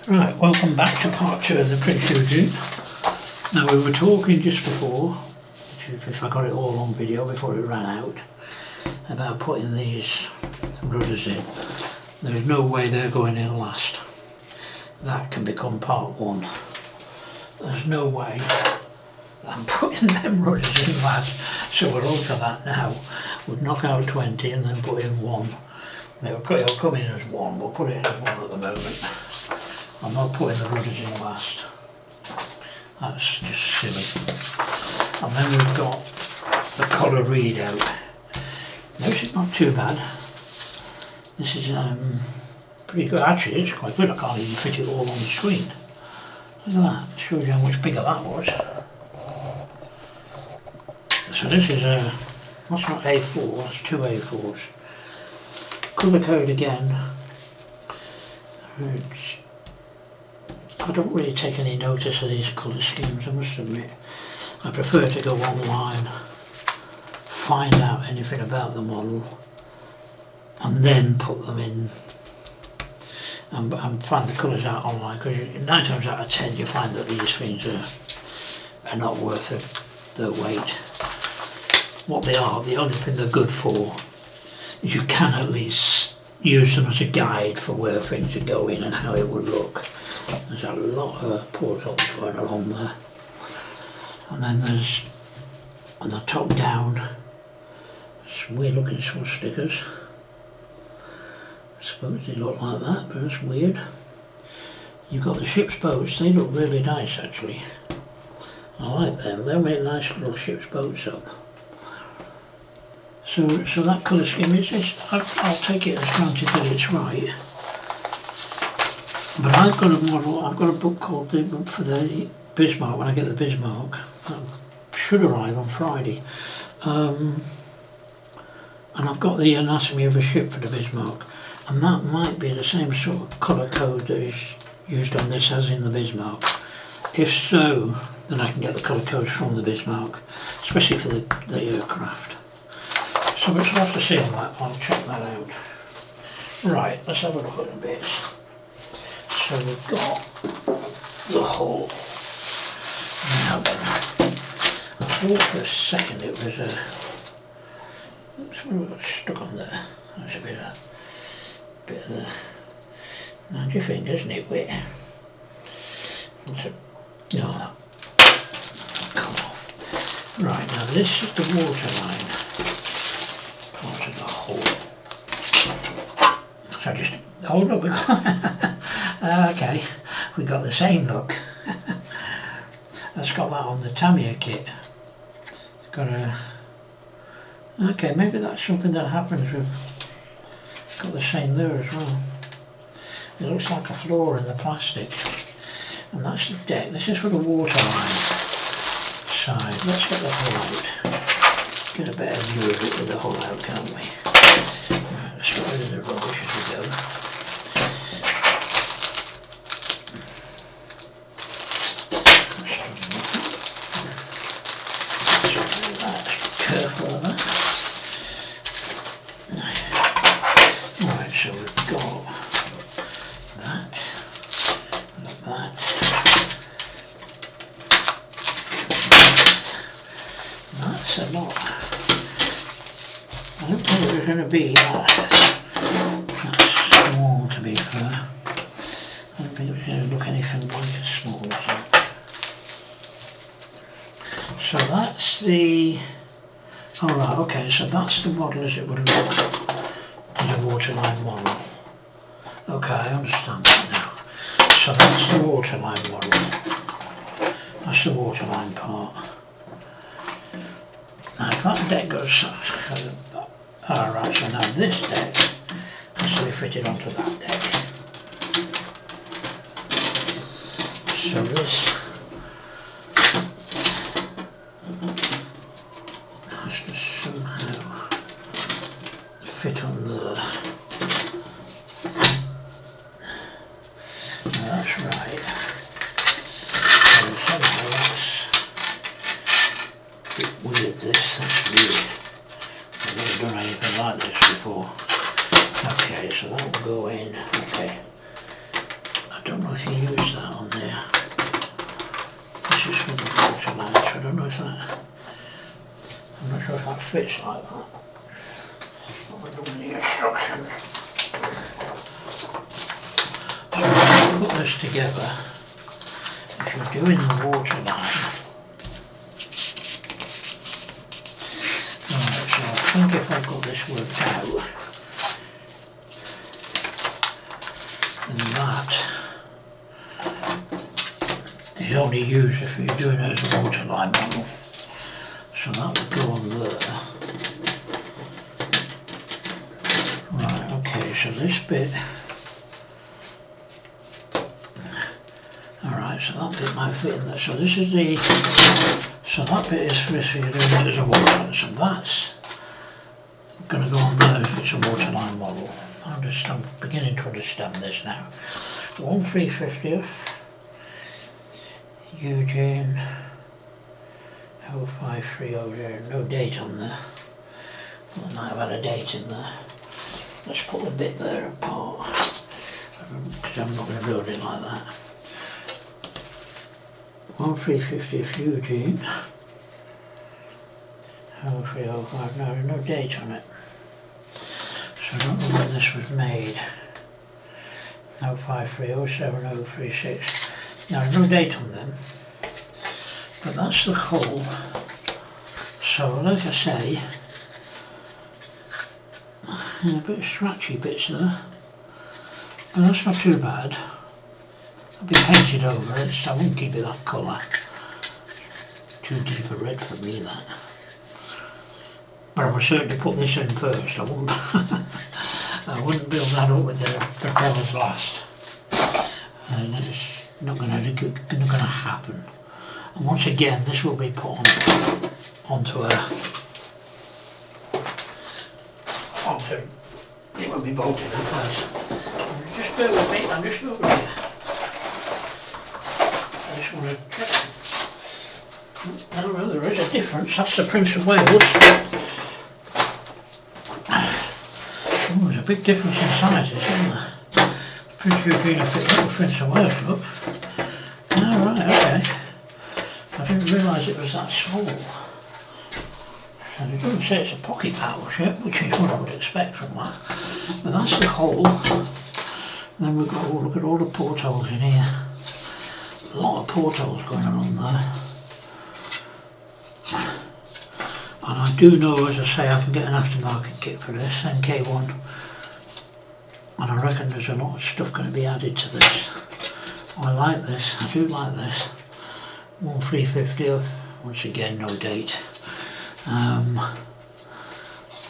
Right, welcome back to part 2 of the Prinz Eugen. Now we were talking just before, if I got it all on video before it ran out, about putting these rudders in. There's no way they're going in last. That can become part 1. There's no way I'm putting them rudders in last, so we'll alter that now. We'll knock out 20 and then put in 1. It'll come in as 1, we'll put it in as 1 at the moment. I'm not putting the rudders in last. That's just silly. And then we've got the colour readout. No, this is not too bad. This is pretty good. Actually, it's quite good. I can't even fit it all on the screen. Look at that. It shows you how much bigger that was. So this is that's not A4, that's 2 A4s. Colour code again. I don't really take any notice of these colour schemes, I must admit. I prefer to go online, find out anything about the model, and then put them in and find the colours out online, because 9 times out of 10 you find that these things are not worth their weight. What they are, the only thing they're good for is you can at least use them as a guide for where things are going and how it would look. There's a lot of portals going along there. And then there's, on the top down, some weird looking stickers. I suppose they look like that, but that's weird. You've got the ship's boats, they look really nice actually. I like them, they'll make nice little ship's boats up. So that colour scheme is just, I'll take it as granted that it's right. But I've got a model, I've got a book called the book for the Bismarck, when I get the Bismarck. That should arrive on Friday. And I've got the anatomy of a ship for the Bismarck. And that might be the same sort of colour code that is used on this as in the Bismarck. If so, then I can get the colour codes from the Bismarck, especially for the aircraft. So we'll have to see on that, I'll check that out. Right, let's have a look at the bits. So we've got the hull. Now then, I thought for a second it was a... Oops, what have we got stuck on there? That's a bit of the... Mind your fingers, nitwit. No, that come off. Right, now this is the waterline part of the hull. So just hold up. Okay, we got the same look. That's got that on the Tamiya kit. It's got a... Okay, maybe that's something that happens with... It's got the same there as well. It looks like a floor in the plastic. And that's the deck. This is for the waterline side. Let's get the hull out. Get a better view of it with the hull out, can't we? Right, let's get rid of the rubbish as we go. Careful of that. Right, so we've got that, that's a lot. I don't think it was going to be that small, to be fair. I don't think it was going to look anything like as small as that. So that's the... Alright, okay, so that's the model as it would look as a waterline model. Okay, I understand that now. So that's the waterline model. That's the waterline part. Now if that deck goes... Alright, so now this deck has to be fitted onto that deck. So this has to somehow fit on there. Now that's right. So somehow that's a bit weird, that's weird. I've never done anything like this before. Okay, so that will go in. Okay. I don't know if you use that on there. This is for the waterline, so I don't know if that, I'm not sure if that fits like that. What we're doing the instructions. So if you put this together, if you're doing the waterline, right, so I think if I've got this worked out, and that is only used if you're doing it as a waterline model. So that would go on there. Right, okay, so this bit, alright, so that bit might fit in there. So this is the, so that bit is for if you're doing it as a waterline. So that's going to go on there if it's a waterline model. I'm beginning to understand this now. 1/350th Eugen 0530 there, no date on there. I might have had a date in there. Let's put the bit there apart, because I'm not going to build it like that. 1/350th Eugen 0305, no, there's no date on it. So I don't know when this was made. 05307036. Now there's no date on them, but that's the hull. So like I say, a bit of scratchy bits there, but that's not too bad. I'll be painted over it, so I won't keep it that colour. Too deep a red for me, that. But I will certainly put this in first. I wouldn't I wouldn't build that up with the propellers last. And it's not going to happen. And once again, this will be put on onto it will be bolted in place. Just bear with me, I'm just over here. I just want to check. No, there is a difference. That's the Prince of Wales. Oh, there's a big difference in sizes, isn't there? Prince Eugen a bit like the Prince of Wales, look. Oh, right, okay. I didn't realise it was that small. And it doesn't say it's a pocket battleship, which is what I would expect from that. But that's the hull. Then we've got to look at all the portholes in here. A lot of portholes going on there. And I do know, as I say, I can get an aftermarket kit for this, MK1. And I reckon there's a lot of stuff going to be added to this. I like this, I do like this. 1/350th, once again no date.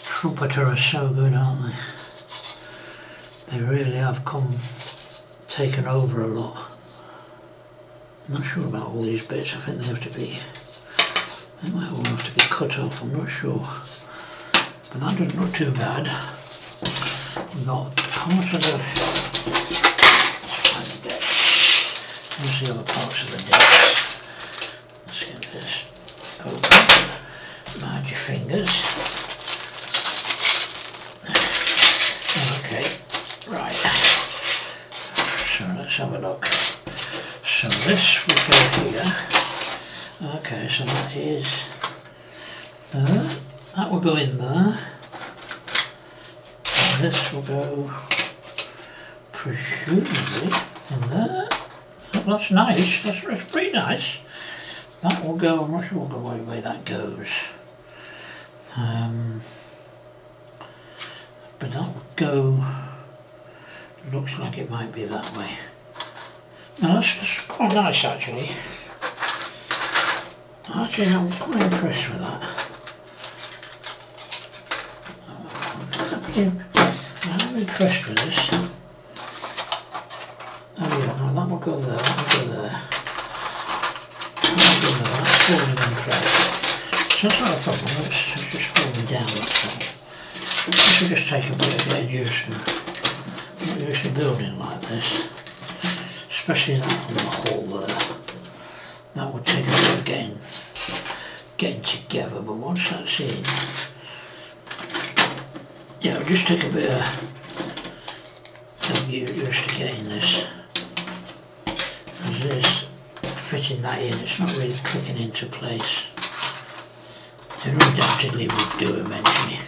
Trumpeter are so good, aren't they? They really have taken over a lot. I'm not sure about all these bits, I think they have to be, they might all have to be cut off, I'm not sure. But that doesn't look too bad. We've got part of the deck. Here's the other parts of the deck. Let's get this open. Mind your fingers. Okay, right. So let's have a look. So this will go here. Okay, so that is there. That will go in there. And this will go presumably in there. That's nice. That's pretty nice. That will go. I'm not sure the way that goes. But that will go. Looks like it might be that way. Now that's quite nice actually. Actually, I'm quite impressed with that. I'm impressed with this. Oh yeah, no, that will go there, that will go there. That will go there, that's falling in place. So that's not a problem, it's just falling down, that's all. This will just take a bit of getting used to. I'm not used to building like this. Especially that on the hull there. That would take a bit of getting together, but once that's in, yeah, it'll just take a bit of used to getting this fitting that in, it's not really clicking into place. It undoubtedly would do eventually.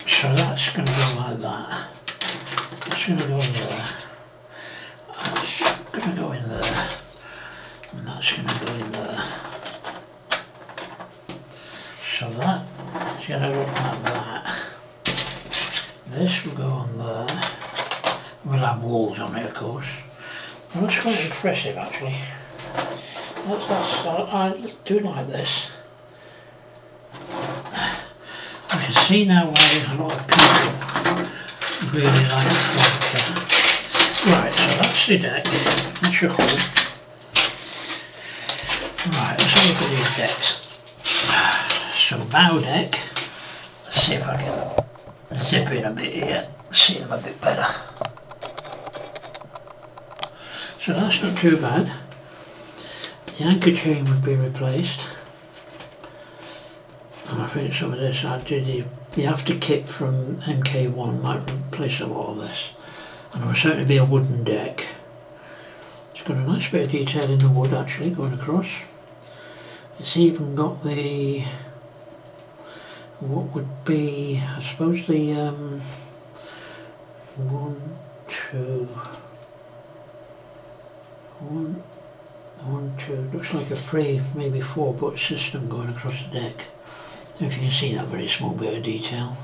So that's going to go like that. That's going to go there. That's going to go in there. And that's going to go in there. So that is going to look like that. This will go on there. We'll have walls on it, of course. Well, that's quite impressive, actually. I do like this. I can see now why a lot of people really like furniture. Right, so that's the deck. That's your hole. Right, let's have a look at these decks. So bow deck. Let's see if I can zip in a bit here, see them a bit better. So that's not too bad. The anchor chain would be replaced. And I think some of this, I did the after kit from MK1 might replace a lot of this. And it will certainly be a wooden deck. It's got a nice bit of detail in the wood actually going across. It's even got the, what would be, I suppose the 1, 2, looks like a 3, maybe 4 butt system going across the deck. I don't know if you can see that very small bit of detail,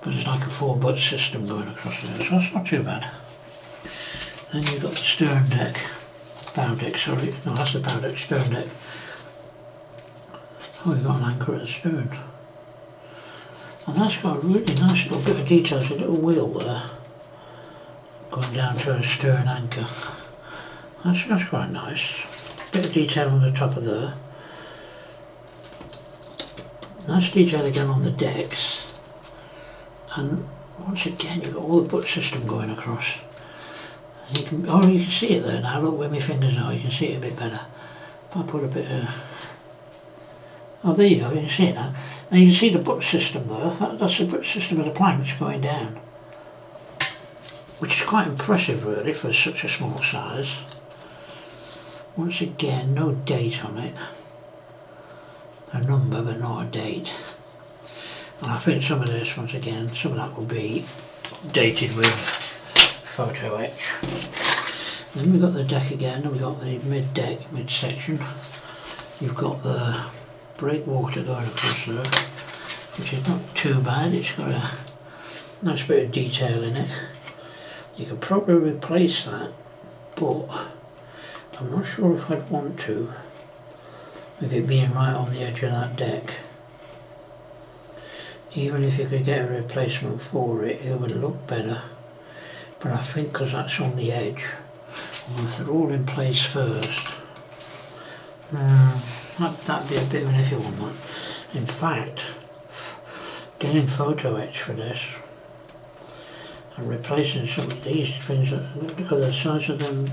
but it's like a 4 butt system going across there, so that's not too bad. Then you've got the stern deck, bow deck, sorry, no that's the bow deck, stern deck. Oh, you've got an anchor at the stern. And that's got a really nice little bit of detail, there's a little wheel there, going down to a stern anchor. That's quite nice. Bit of detail on the top of there. Nice detail again on the decks. And once again you've got all the butt system going across. You can see it there now, look where my fingers are, you can see it a bit better. If I put a bit of... Oh, there you go, you can see it now. Now you can see the butt system there, that's the butt system of the planks going down. Which is quite impressive really for such a small size. Once again, no date on it. A number but not a date. And I think some of this, once again, some of that will be dated with photo etch. Then we've got the deck again, and we've got the mid-deck, mid-section. You've got the breakwater going across there, which is not too bad. It's got a nice bit of detail in it. You could probably replace that, but I'm not sure if I'd want to, with it being right on the edge of that deck. Even if you could get a replacement for it, it would look better. But I think because that's on the edge, well, if they're all in place first, that'd be a bit of an iffy one, that. In fact, getting photo etch for this, and replacing some of these things, look at the size of them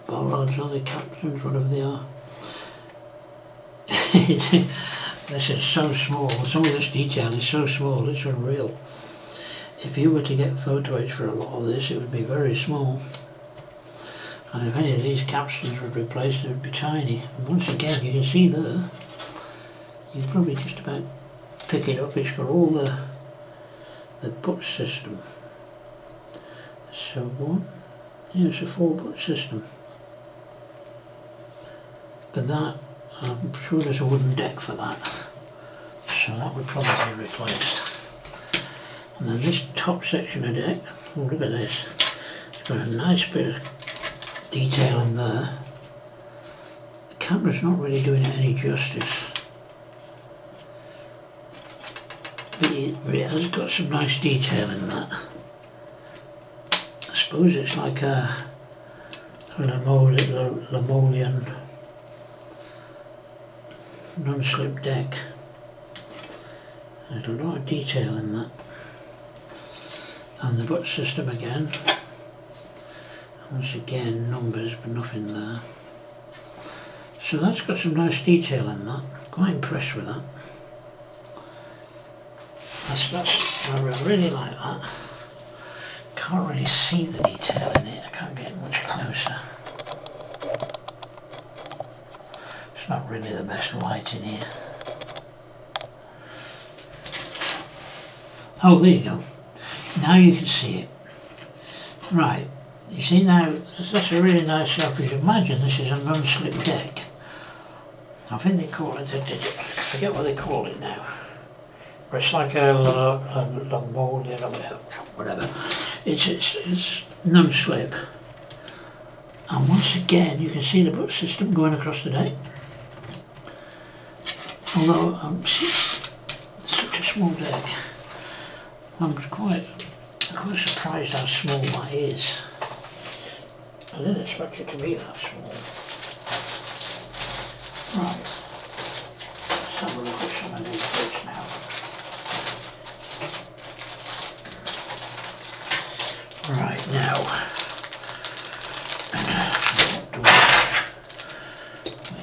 bollards or the capstans, whatever they are. This is so small, some of this detail is so small, it's unreal. If you were to get photo etch for a lot of this, it would be very small. And if any of these capstans were replaced, it would be tiny. And once again, you can see there, you can probably just about pick it up, it's got all the butt system. So it's a 4 butt system. But that, I'm sure there's a wooden deck for that. So that would probably be replaced. And then this top section of deck, oh look at this, it's got a nice bit of detail in there. The camera's not really doing it any justice. But it has got some nice detail in that. I suppose it's like a Lemolian non-slip deck. There's a lot of detail in that. And the butt system again. Once again, numbers but nothing there. So that's got some nice detail in that. Quite impressed with that. I really like that. Can't really see the detail in it. I can't get much closer. It's not really the best light in here. Oh, there you go. Now you can see it. Right, you see now, that's a really nice shot. You imagine this is a non-slip deck. I think they call it, I forget what they call it now. But it's like a long mold, you know, whatever. It's non-slip. And once again, you can see the butt system going across the deck. Although, it's such a small deck. I'm quite surprised how small that is. I didn't expect it to be that small. Right, let's have a look at some of these bits now. Right, now, what do we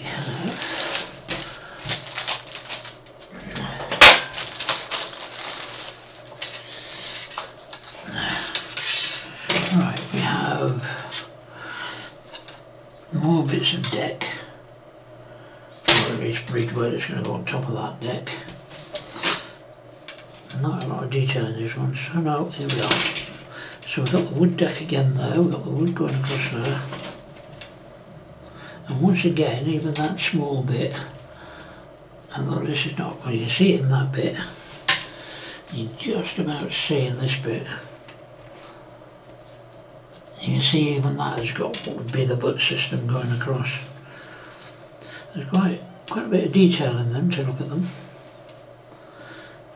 have? Right, we have more bits of deck. Each bridgework that's going to go on top of that deck. Not a lot of detail in this one, so no, here we are. So we've got the wood deck again there, we've got the wood going across there. And once again, even that small bit, although this is not, well, you can see it in that bit, you're just about seeing this bit. You can see even that has got what would be the butt system going across. There's quite a bit of detail in them to look at them.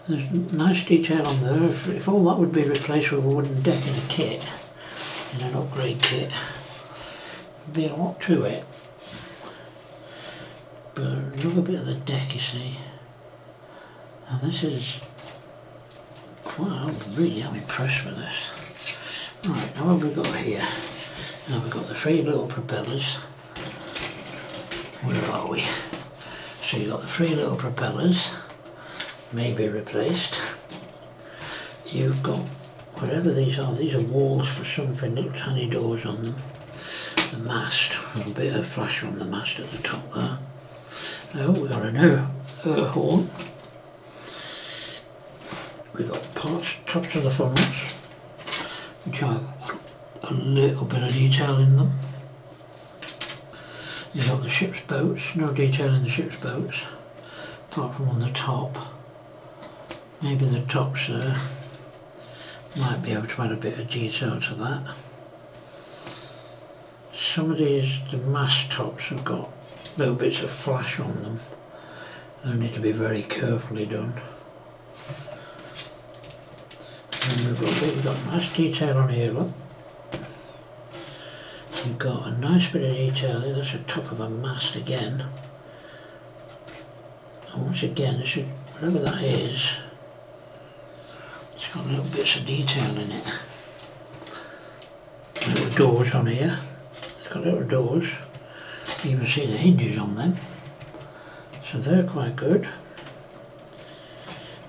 There's nice detail on there. If all that would be replaced with a wooden deck in a kit, in an upgrade kit, there'd be a lot to it. But another bit of the deck, you see, and this is quite, I'm impressed with this. Right, now what have we got here? Now we've got the 3 little propellers. Where are we? So you've got the 3 little propellers, may be replaced. You've got whatever these are walls for something, little tiny doors on them. The mast, a little bit of flash on the mast at the top there. Oh, we've got an air horn. We've got tops of the funnels, which have a little bit of detail in them. You've got the ship's boats, no detail in the ship's boats, apart from on the top. Maybe the tops there might be able to add a bit of detail to that. Some of these, the mast tops have got little bits of flash on them. They need to be very carefully done. And we've got nice detail on here, look. You've got a nice bit of detail here, that's the top of a mast again. And once again, this is, whatever that is, it's got little bits of detail in it. Little doors on here, it's got little doors. You can see the hinges on them, so they're quite good.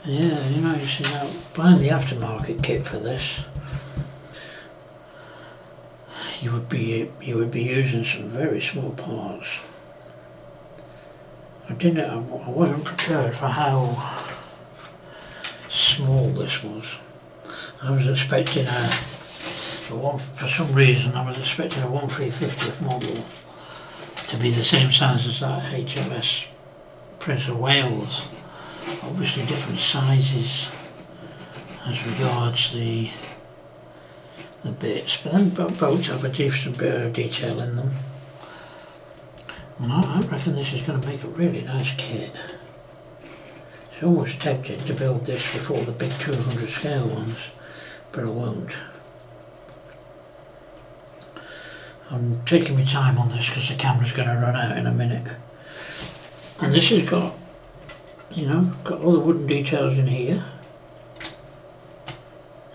Yeah, you know, you see now, buying the aftermarket kit for this, you would be using some very small parts. I wasn't prepared for how small this was. I was expecting for some reason I was expecting a 1/350th model to be the same size as that HMS Prince of Wales. Obviously different sizes as regards the bits, but then boats have a decent bit of detail in them. And I reckon this is going to make a really nice kit. It's almost tempted to build this before the big 200 scale ones, but I won't. I'm taking my time on this because the camera's going to run out in a minute. And this has got, you know, got all the wooden details in here.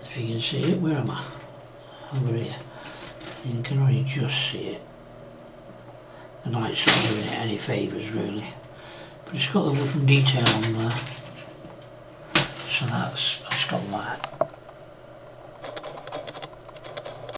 If you can see it, where am I? Over here. You can only just see it. The light's not doing it any favours really. But it's got the wooden detail on there. So that's got that.